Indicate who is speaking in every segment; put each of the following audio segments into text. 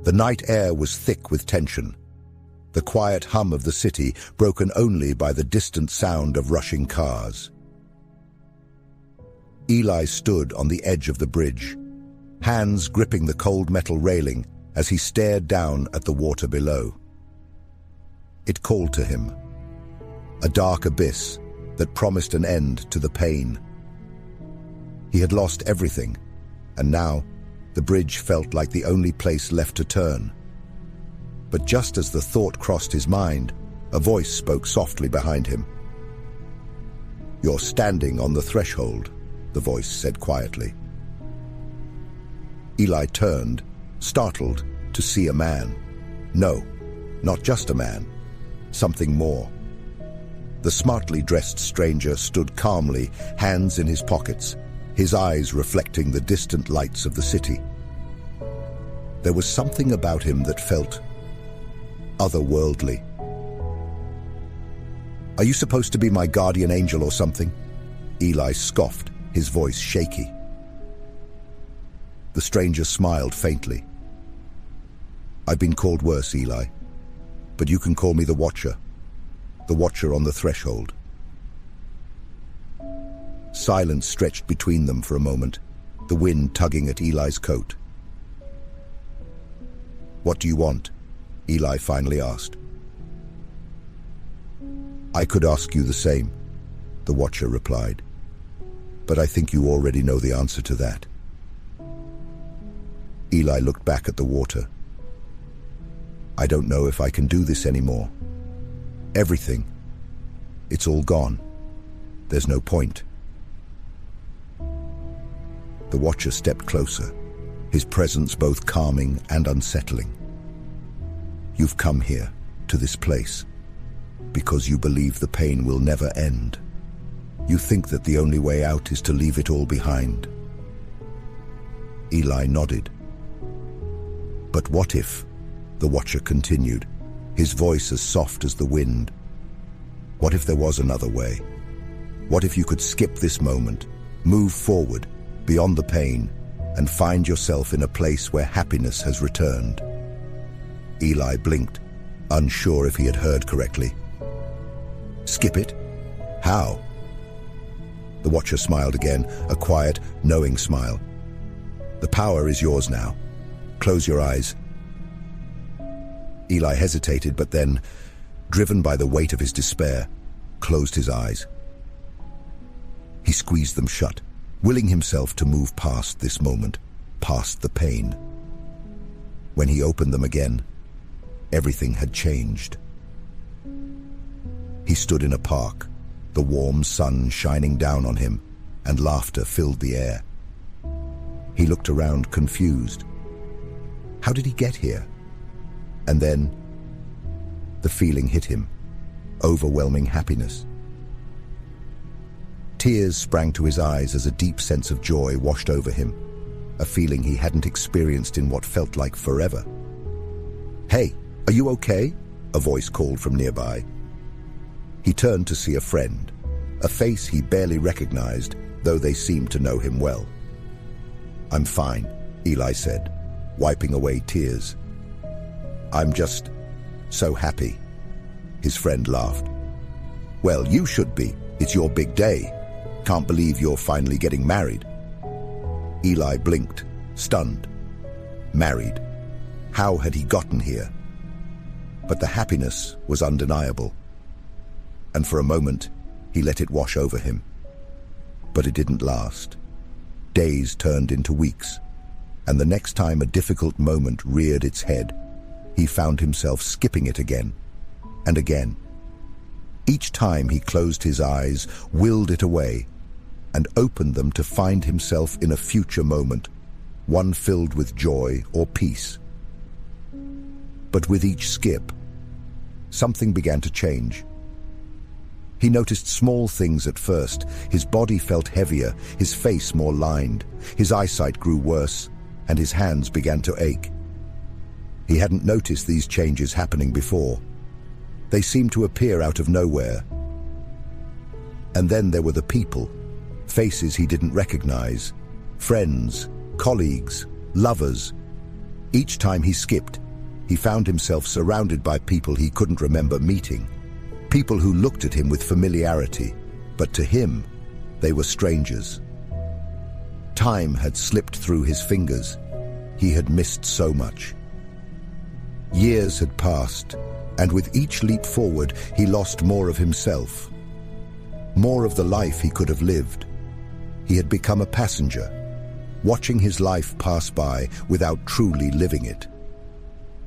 Speaker 1: The night air was thick with tension, the quiet hum of the city broken only by the distant sound of rushing cars. Eli stood on the edge of the bridge, hands gripping the cold metal railing as he stared down at the water below. It called to him, a dark abyss that promised an end to the pain. He had lost everything, and now the bridge felt like the only place left to turn. But just as the thought crossed his mind, a voice spoke softly behind him. "You're standing on the threshold," the voice said quietly. Eli turned, startled, to see a man. No, not just a man, something more. The smartly dressed stranger stood calmly, hands in his pockets, his eyes reflecting the distant lights of the city. There was something about him that felt otherworldly. "Are you supposed to be my guardian angel or something?" Eli scoffed, his voice shaky. The stranger smiled faintly. "I've been called worse, Eli, but you can call me the Watcher on the threshold." Silence stretched between them for a moment, the wind tugging at Eli's coat. "What do you want?" Eli finally asked. "I could ask you the same," the Watcher replied, "but I think you already know the answer to that." Eli looked back at the water. "I don't know if I can do this anymore. Everything. It's all gone. There's no point." The Watcher stepped closer, his presence both calming and unsettling. "You've come here, to this place, because you believe the pain will never end. You think that the only way out is to leave it all behind." Eli nodded. "But what if?" the Watcher continued, his voice as soft as the wind. "What if there was another way? What if you could skip this moment, move forward, beyond the pain, and find yourself in a place where happiness has returned?" Eli blinked, unsure if he had heard correctly. "Skip it? How?" The Watcher smiled again, a quiet, knowing smile. "The power is yours now. Close your eyes." Eli hesitated, but then, driven by the weight of his despair, closed his eyes. He squeezed them shut, willing himself to move past this moment, past the pain. When he opened them again, everything had changed. He stood in a park, the warm sun shining down on him, and laughter filled the air. He looked around confused. How did he get here? And then, the feeling hit him, overwhelming happiness. Tears sprang to his eyes as a deep sense of joy washed over him, a feeling he hadn't experienced in what felt like forever. "Hey, are you okay?" a voice called from nearby. He turned to see a friend, a face he barely recognized, though they seemed to know him well. "I'm fine," Eli said, wiping away tears. "I'm just so happy." His friend laughed. "Well, you should be. It's your big day. Can't believe you're finally getting married." Eli blinked, stunned. Married. How had he gotten here? But the happiness was undeniable. And for a moment, he let it wash over him. But it didn't last. Days turned into weeks, and the next time a difficult moment reared its head, he found himself skipping it again and again. Each time he closed his eyes, willed it away, and opened them to find himself in a future moment, one filled with joy or peace. But with each skip, something began to change. He noticed small things at first. His body felt heavier, his face more lined, his eyesight grew worse, and his hands began to ache. He hadn't noticed these changes happening before. They seemed to appear out of nowhere. And then there were the people, faces he didn't recognize, friends, colleagues, lovers. Each time he skipped, he found himself surrounded by people he couldn't remember meeting. People who looked at him with familiarity, but to him, they were strangers. Time had slipped through his fingers. He had missed so much. Years had passed, and with each leap forward, he lost more of himself, more of the life he could have lived. He had become a passenger, watching his life pass by without truly living it.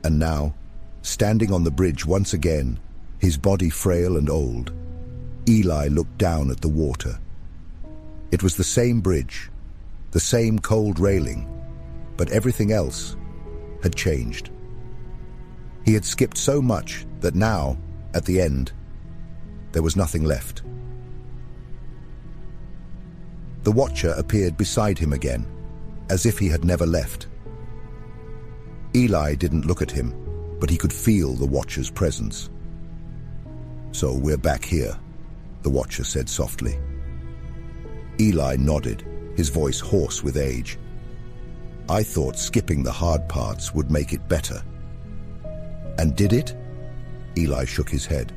Speaker 1: And now, standing on the bridge once again, his body frail and old, Eli looked down at the water. It was the same bridge, the same cold railing, but everything else had changed. He had skipped so much that now, at the end, there was nothing left. The watcher appeared beside him again, as if he had never left. Eli didn't look at him, but he could feel the watcher's presence. "So we're back here," the watcher said softly. Eli nodded, his voice hoarse with age. "I thought skipping the hard parts would make it better." "And did it?" Eli shook his head.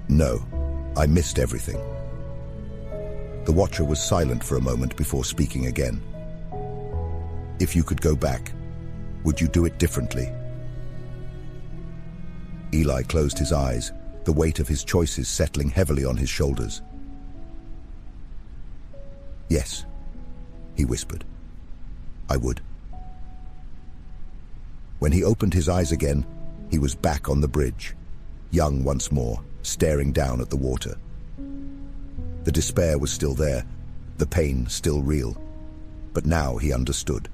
Speaker 1: "No, I missed everything." The watcher was silent for a moment before speaking again. "If you could go back, would you do it differently?" Eli closed his eyes, the weight of his choices settling heavily on his shoulders. "Yes," he whispered. "I would." When he opened his eyes again, he was back on the bridge, young once more, staring down at the water. The despair was still there, the pain still real. But now he understood.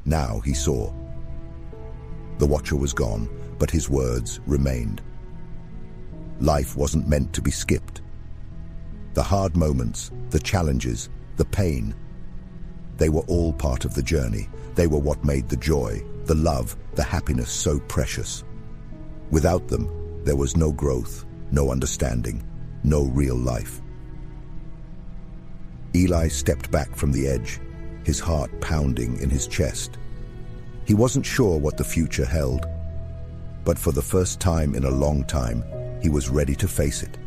Speaker 1: Now he saw. The watcher was gone, but his words remained. Life wasn't meant to be skipped. The hard moments, the challenges, the pain, they were all part of the journey. They were what made the joy, the love, the happiness so precious. Without them, there was no growth, no understanding, no real life. Eli stepped back from the edge, his heart pounding in his chest. He wasn't sure what the future held, but for the first time in a long time, he was ready to face it.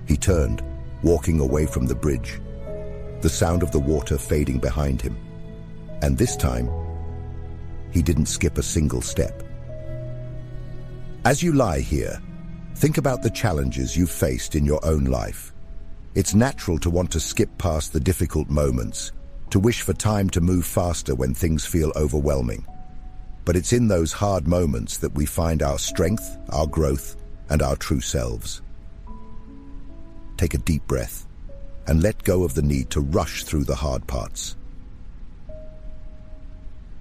Speaker 1: He turned, walking away from the bridge, the sound of the water fading behind him. And this time, he didn't skip a single step. As you lie here, think about the challenges you've faced in your own life. It's natural to want to skip past the difficult moments, to wish for time to move faster when things feel overwhelming. But it's in those hard moments that we find our strength, our growth, and our true selves. Take a deep breath and let go of the need to rush through the hard parts.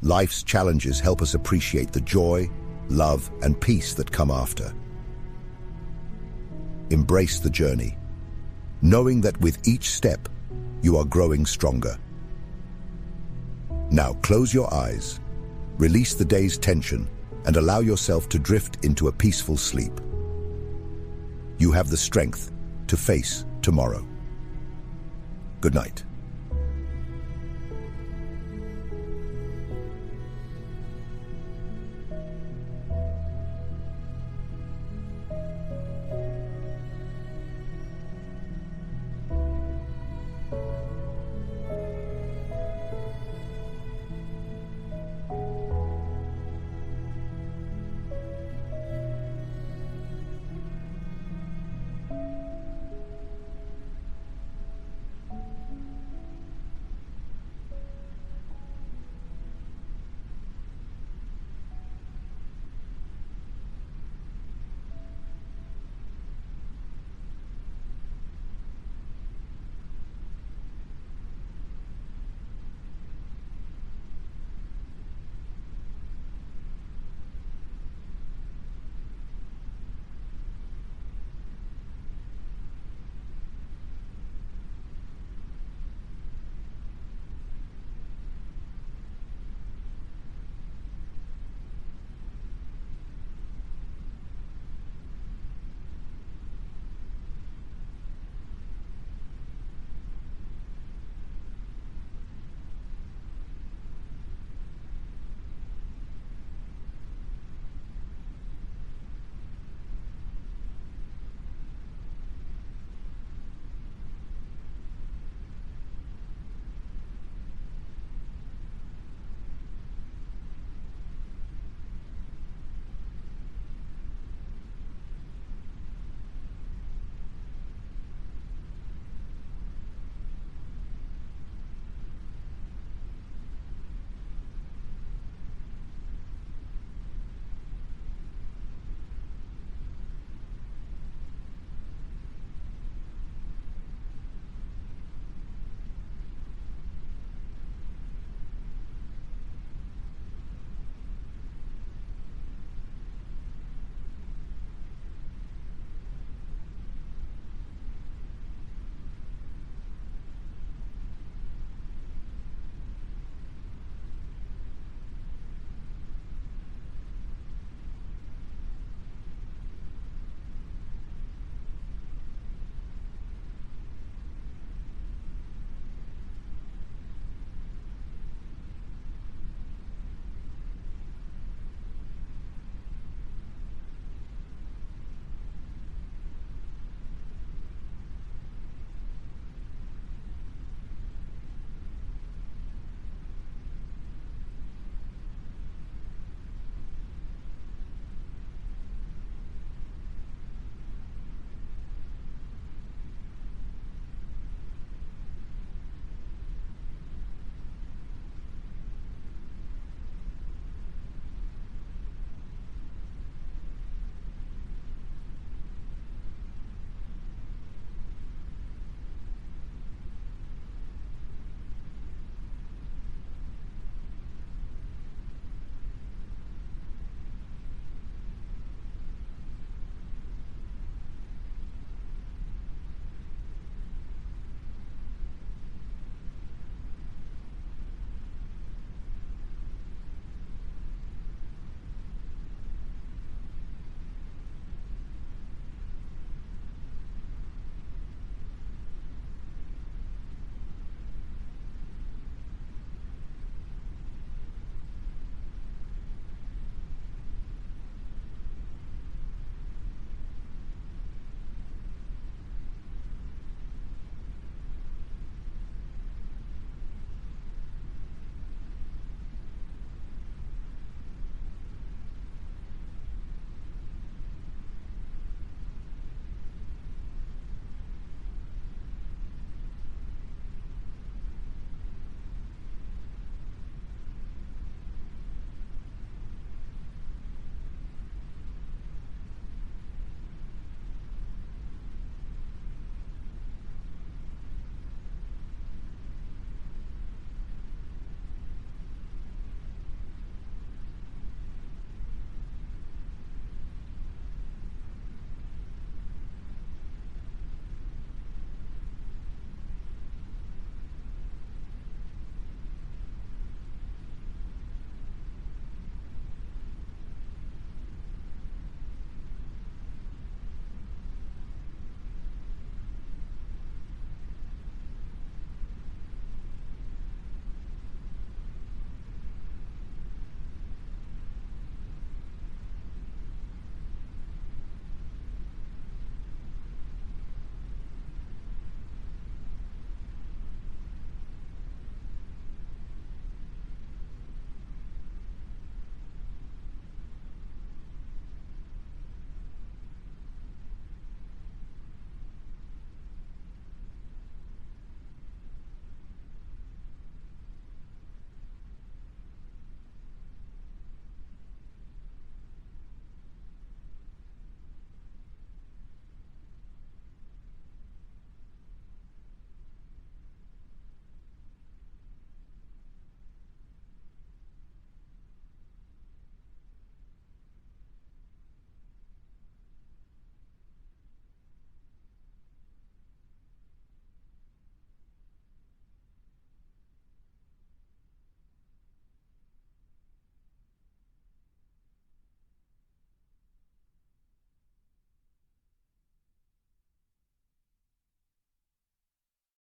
Speaker 1: Life's challenges help us appreciate the joy, love, and peace that come after. Embrace the journey, knowing that with each step, you are growing stronger. Now close your eyes, release the day's tension, and allow yourself to drift into a peaceful sleep. You have the strength to face tomorrow. Good night.